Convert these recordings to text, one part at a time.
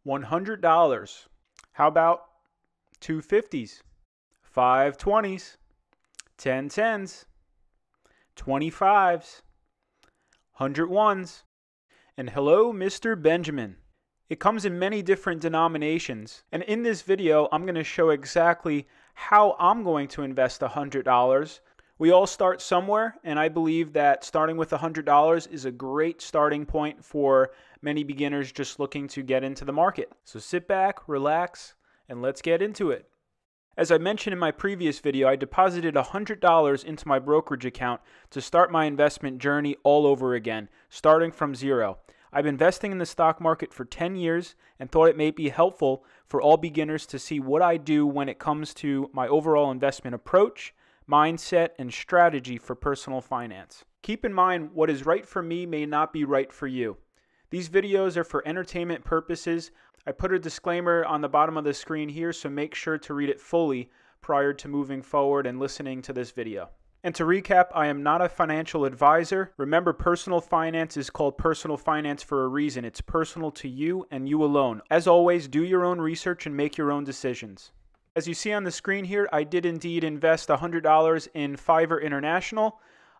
$100. How about two 50s, 5 20s, 10 10s, 25s, 100 ones, and hello, Mr. Benjamin. It comes in many different denominations, and in this video, I'm going to show exactly how I'm going to invest $100. We all start somewhere, and I believe that starting with $100 is a great starting point for many beginners just looking to get into the market. So sit back, relax, and let's get into it. As I mentioned in my previous video, I deposited $100 into my brokerage account to start my investment journey all over again, starting from zero. I've been investing in the stock market for 10 years and thought it may be helpful for all beginners to see what I do when it comes to my overall investment approach, mindset, and strategy for personal finance. Keep in mind, what is right for me may not be right for you. These videos are for entertainment purposes. I put a disclaimer on the bottom of the screen here, so make sure to read it fully prior to moving forward and listening to this video. And to recap, I am not a financial advisor. Remember, personal finance is called personal finance for a reason. It's personal to you and you alone. As always, do your own research and make your own decisions. As you see on the screen here, I did indeed invest $100 in Fiverr International.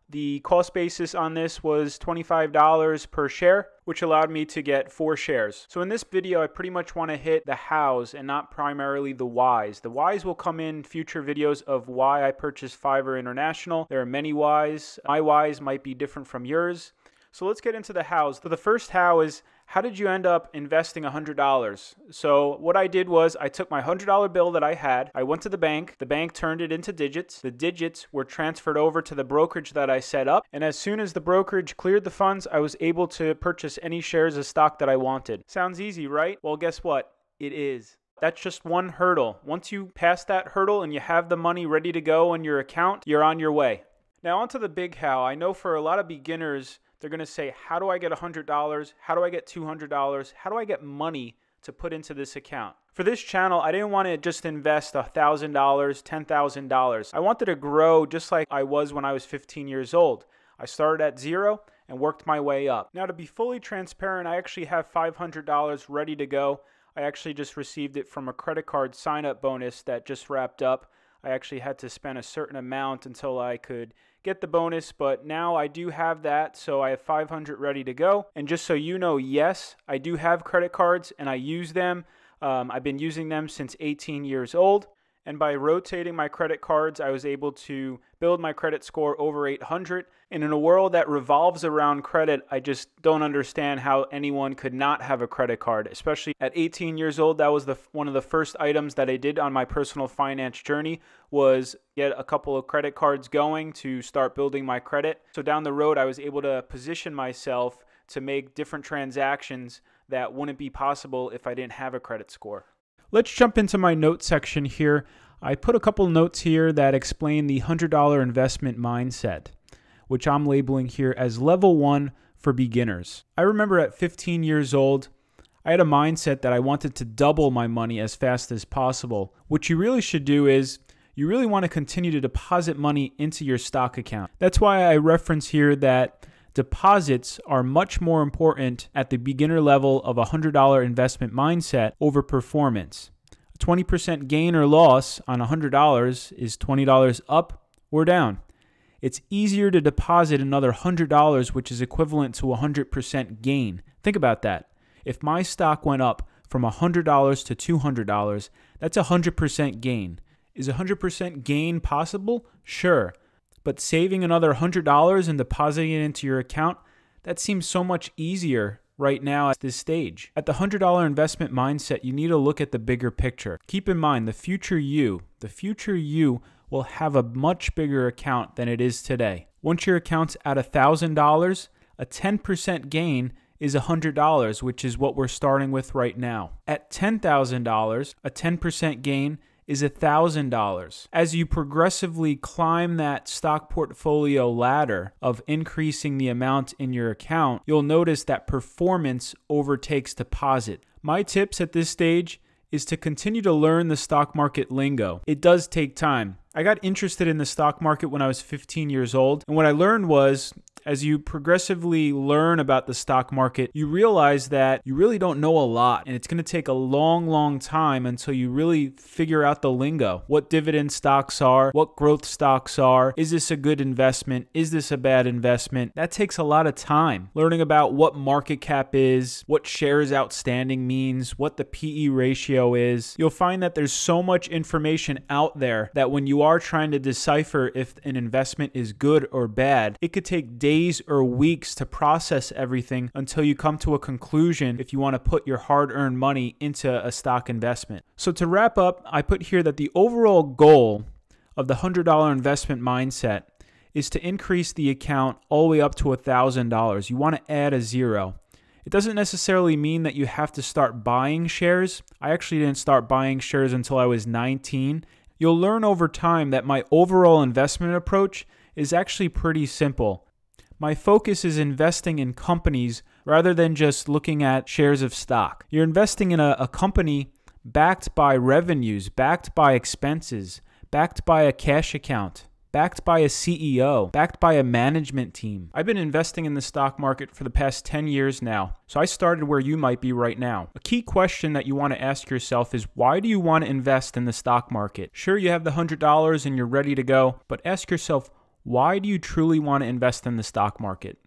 The cost basis on this was $25 per share, which allowed me to get 4 shares. So in this video, I pretty much want to hit the hows and not primarily the whys. The whys will come in future videos of why I purchased Fiverr International. There are many whys. My whys might be different from yours. So let's get into the hows. So the first how is, how did you end up investing $100? So what I did was I took my $100 bill that I had, I went to the bank turned it into digits, the digits were transferred over to the brokerage that I set up, and as soon as the brokerage cleared the funds, I was able to purchase any shares of stock that I wanted. Sounds easy, right? Well, guess what? It is. That's just one hurdle. Once you pass that hurdle and you have the money ready to go in your account, you're on your way. Now onto the big how. I know for a lot of beginners, they're going to say, how do I get $100? How do I get $200? How do I get money to put into this account? For this channel, I didn't want to just invest $1,000, $10,000. I wanted to grow just like I was when I was 15 years old. I started at zero and worked my way up. Now, to be fully transparent, I actually have $500 ready to go. I actually just received it from a credit card sign-up bonus that just wrapped up. I actually had to spend a certain amount until I could get the bonus, but now I do have that, so I have 500 ready to go. And just so you know, yes, I do have credit cards and I use them. I've been using them since 18 years old. And by rotating my credit cards, I was able to build my credit score over 800. And in a world that revolves around credit, I just don't understand how anyone could not have a credit card. Especially at 18 years old, that was one of the first items that I did on my personal finance journey, was get a couple of credit cards going to start building my credit. So down the road, I was able to position myself to make different transactions that wouldn't be possible if I didn't have a credit score. Let's jump into my notes section here. I put a couple notes here that explain the $100 investment mindset, which I'm labeling here as level 1 for beginners. I remember at 15 years old, I had a mindset that I wanted to double my money as fast as possible. What you really should do is you really want to continue to deposit money into your stock account. That's why I reference here that deposits are much more important at the beginner level of a $100 investment mindset over performance. A 20% gain or loss on $100 is $20 up or down. It's easier to deposit another $100, which is equivalent to a 100% gain. Think about that. If my stock went up from $100 to $200, that's a 100% gain. Is a 100% gain possible? Sure. But saving another $100 and depositing it into your account, that seems so much easier right now at this stage. At the $100 investment mindset, you need to look at the bigger picture. Keep in mind, the future you will have a much bigger account than it is today. Once your account's at $1,000, a 10% gain is $100, which is what we're starting with right now. At $10,000, a 10% gain is $1,000. As you progressively climb that stock portfolio ladder of increasing the amount in your account, you'll notice that performance overtakes deposit. My tips at this stage is to continue to learn the stock market lingo. It does take time. I got interested in the stock market when I was 15 years old, and what I learned was as you progressively learn about the stock market, you realize that you really don't know a lot, and it's going to take a long, long time until you really figure out the lingo. What dividend stocks are, what growth stocks are, is this a good investment, is this a bad investment? That takes a lot of time. Learning about what market cap is, what shares outstanding means, what the PE ratio is. You'll find that there's so much information out there that when you are trying to decipher if an investment is good or bad, it could take days or weeks to process everything until you come to a conclusion if you want to put your hard-earned money into a stock investment. So to wrap up, I put here that the overall goal of the $100 investment mindset is to increase the account all the way up to $1,000. You want to add a zero. It doesn't necessarily mean that you have to start buying shares. I actually didn't start buying shares until I was 19. You'll learn over time that my overall investment approach is actually pretty simple. My focus is investing in companies rather than just looking at shares of stock. You're investing in a company backed by revenues, backed by expenses, backed by a cash account, backed by a CEO, backed by a management team. I've been investing in the stock market for the past 10 years now, so I started where you might be right now. A key question that you want to ask yourself is, why do you want to invest in the stock market? Sure, you have the $100 and you're ready to go, but ask yourself, why do you truly want to invest in the stock market?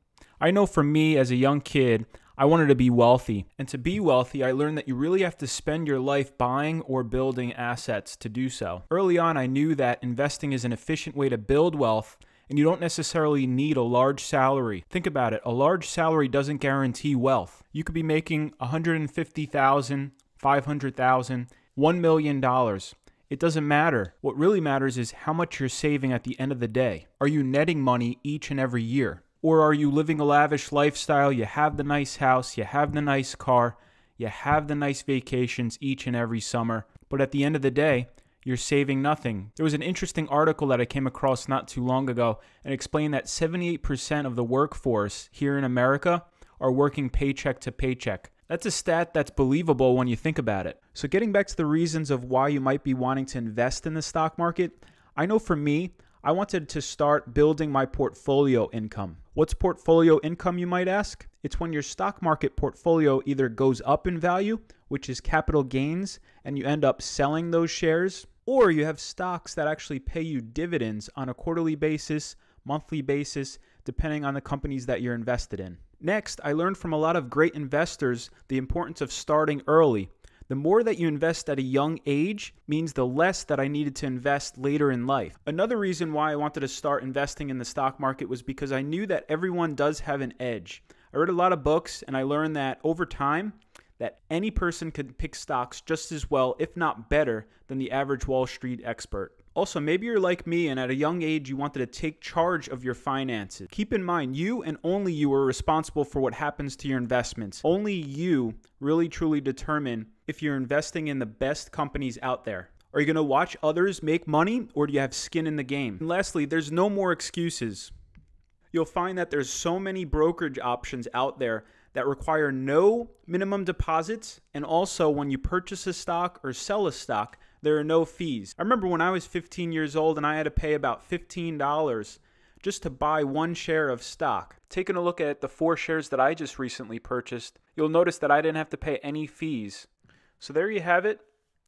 I know for me as a young kid, I wanted to be wealthy. And to be wealthy, I learned that you really have to spend your life buying or building assets to do so. Early on, I knew that investing is an efficient way to build wealth, and you don't necessarily need a large salary. Think about it. A large salary doesn't guarantee wealth. You could be making $150,000, $500,000, $1 million. It doesn't matter. What really matters is how much you're saving at the end of the day. Are you netting money each and every year? Or are you living a lavish lifestyle? You have the nice house, you have the nice car, you have the nice vacations each and every summer, but at the end of the day, you're saving nothing. There was an interesting article that I came across not too long ago and explained that 78% of the workforce here in America are working paycheck to paycheck. That's a stat that's believable when you think about it. So getting back to the reasons of why you might be wanting to invest in the stock market, I know for me, I wanted to start building my portfolio income. What's portfolio income, you might ask? It's when your stock market portfolio either goes up in value, which is capital gains, and you end up selling those shares, or you have stocks that actually pay you dividends on a quarterly basis, monthly basis, depending on the companies that you're invested in. Next, I learned from a lot of great investors the importance of starting early. The more that you invest at a young age means the less that I needed to invest later in life. Another reason why I wanted to start investing in the stock market was because I knew that everyone does have an edge. I read a lot of books and I learned that over time, that any person could pick stocks just as well, if not better, than the average Wall Street expert. Also, maybe you're like me and at a young age you wanted to take charge of your finances. Keep in mind, you and only you are responsible for what happens to your investments. Only you really truly determine if you're investing in the best companies out there. Are you going to watch others make money, or do you have skin in the game? And lastly, there's no more excuses. You'll find that there's so many brokerage options out there that require no minimum deposits, and also when you purchase a stock or sell a stock, there are no fees. I remember when I was 15 years old and I had to pay about $15 just to buy one share of stock. Taking a look at the 4 shares that I just recently purchased, you'll notice that I didn't have to pay any fees. So there you have it,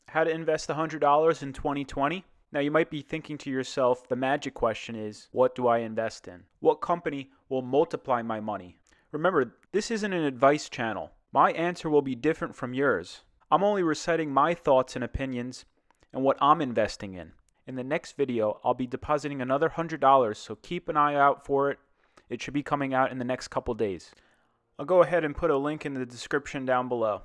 how to invest $100 in 2020. Now you might be thinking to yourself, the magic question is, what do I invest in? What company will multiply my money? Remember, this isn't an advice channel. My answer will be different from yours. I'm only reciting my thoughts and opinions and what I'm investing in. In the next video, I'll be depositing another $100, so keep an eye out for it. It should be coming out in the next couple days. I'll go ahead and put a link in the description down below.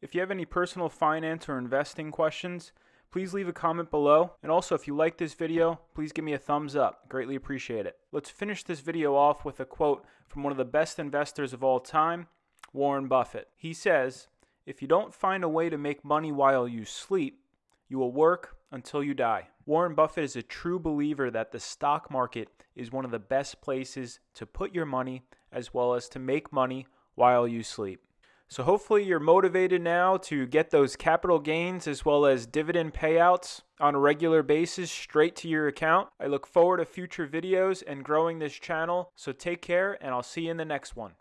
If you have any personal finance or investing questions, please leave a comment below. And also, if you like this video, please give me a thumbs up. Greatly appreciate it. Let's finish this video off with a quote from one of the best investors of all time, Warren Buffett. He says, "If you don't find a way to make money while you sleep, you will work until you die." Warren Buffett is a true believer that the stock market is one of the best places to put your money as well as to make money while you sleep. So hopefully you're motivated now to get those capital gains as well as dividend payouts on a regular basis straight to your account. I look forward to future videos and growing this channel. So take care, and I'll see you in the next one.